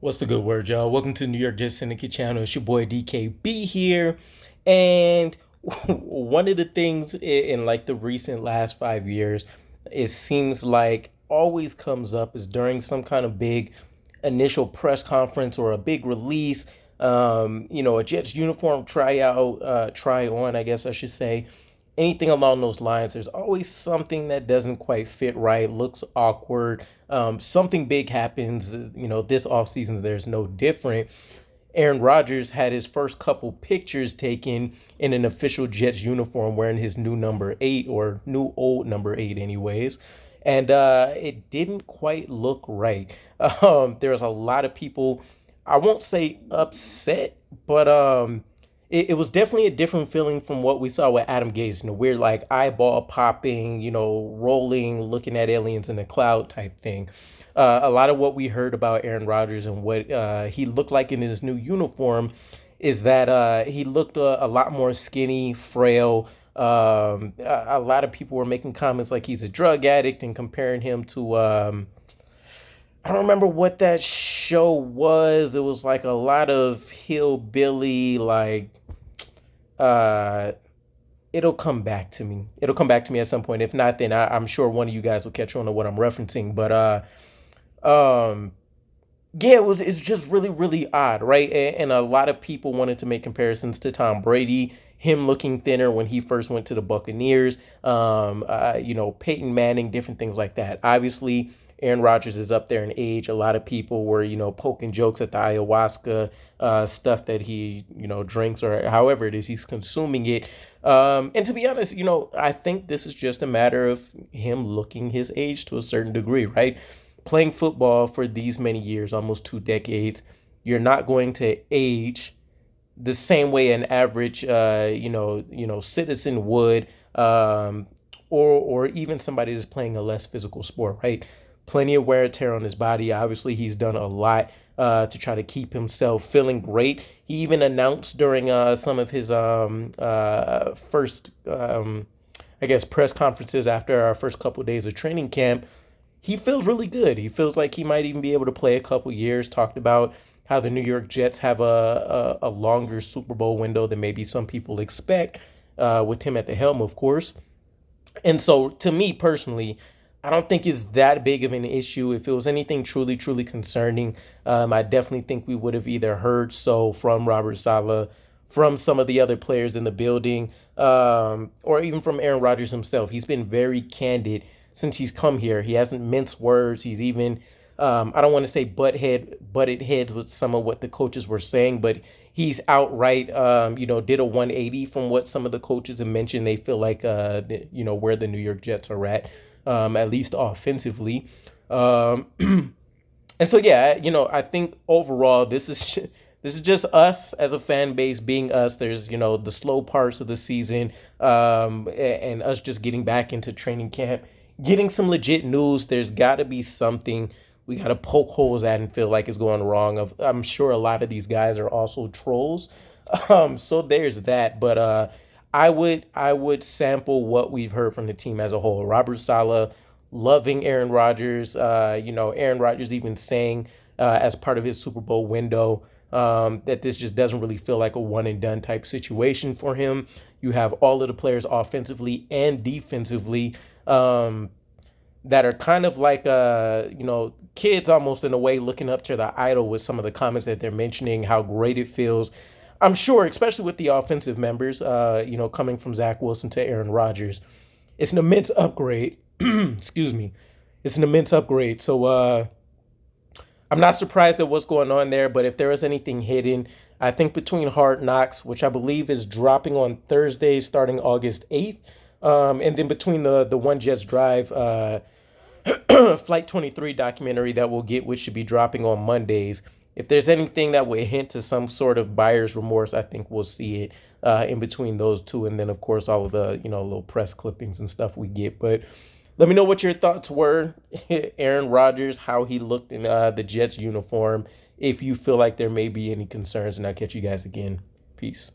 What's the good word, y'all? Welcome to the New York Jets Syndicate channel. It's your boy DKB here. And one of the things in like the recent last 5 years, it seems like always comes up is during some kind of big initial press conference or a big release, a Jets uniform tryout, try on, I guess I should say, anything along those lines. There's always something that doesn't quite fit right, looks awkward. Something big happens. This offseason, there's no different. Aaron Rodgers had his first couple pictures taken in an official Jets uniform wearing his new number 8, or new old number 8 anyways. And it didn't quite look right. There's a lot of people, I won't say upset, but it was definitely a different feeling from what we saw with Adam Gase. Weird like eyeball popping, rolling, looking at aliens in the cloud type thing. A lot of what we heard about Aaron Rodgers and what he looked like in his new uniform is that he looked a lot more skinny, frail. A lot of people were making comments like he's a drug addict and comparing him to I don't remember what that show was. It was like a lot of hillbilly, like uh it'll come back to me. It'll come back to me at some point. If not, then I'm sure one of you guys will catch on to what I'm referencing. But um yeah, it's just really, really odd, right? And a lot of people wanted to make comparisons to Tom Brady, him looking thinner when he first went to the Buccaneers, Peyton Manning, different things like that. Obviously, Aaron Rodgers is up there in age. A lot of people were, poking jokes at the ayahuasca stuff that he, drinks, or however it is he's consuming it. And to be honest, I think this is just a matter of him looking his age to a certain degree, right? Playing football for these many years, almost 2 decades, you're not going to age the same way an average, citizen would, or even somebody that's playing a less physical sport, right? Plenty of wear and tear on his body. Obviously, he's done a lot to try to keep himself feeling great. He even announced during some of his first, I guess, press conferences after our first couple of days of training camp, he feels really good. He feels like he might even be able to play a couple years. Talked about how the New York Jets have a longer Super Bowl window than maybe some people expect, with him at the helm, of course. And so, to me personally, I don't think it's that big of an issue. If it was anything truly, truly concerning, I definitely think we would have either heard so from Robert Saleh, from some of the other players in the building, or even from Aaron Rodgers himself. He's been very candid since he's come here. He hasn't minced words. He's even, I don't want to say butted heads with some of what the coaches were saying, but he's outright, did a 180 from what some of the coaches have mentioned. They feel like, where the New York Jets are at least offensively. Um, and so, yeah, I think overall this is just us as a fan base being us. There's, the slow parts of the season, and us just getting back into training camp, getting some legit news. There's got to be something we got to poke holes at and feel like is going wrong. I'm sure a lot of these guys are also trolls. So there's that. But I would sample what we've heard from the team as a whole. Robert Saleh loving Aaron Rodgers. Aaron Rodgers even saying, as part of his Super Bowl window, that this just doesn't really feel like a one and done type situation for him. You have all of the players offensively and defensively, that are kind of like kids almost in a way, looking up to the idol with some of the comments that they're mentioning, how great it feels. I'm sure, especially with the offensive members, coming from Zach Wilson to Aaron Rodgers, it's an immense upgrade. Excuse me. It's an immense upgrade. So I'm not surprised at what's going on there, but if there is anything hidden, I think between Hard Knocks, which I believe is dropping on Thursday starting August 8th, and then between the One Jets Drive Flight 23 documentary that we'll get, which should be dropping on Mondays, if there's anything that would hint to some sort of buyer's remorse, I think we'll see it in between those two. And then, of course, all of the, little press clippings and stuff we get. But let me know what your thoughts were. Aaron Rodgers, how he looked in the Jets uniform, if you feel like there may be any concerns. And I'll catch you guys again. Peace.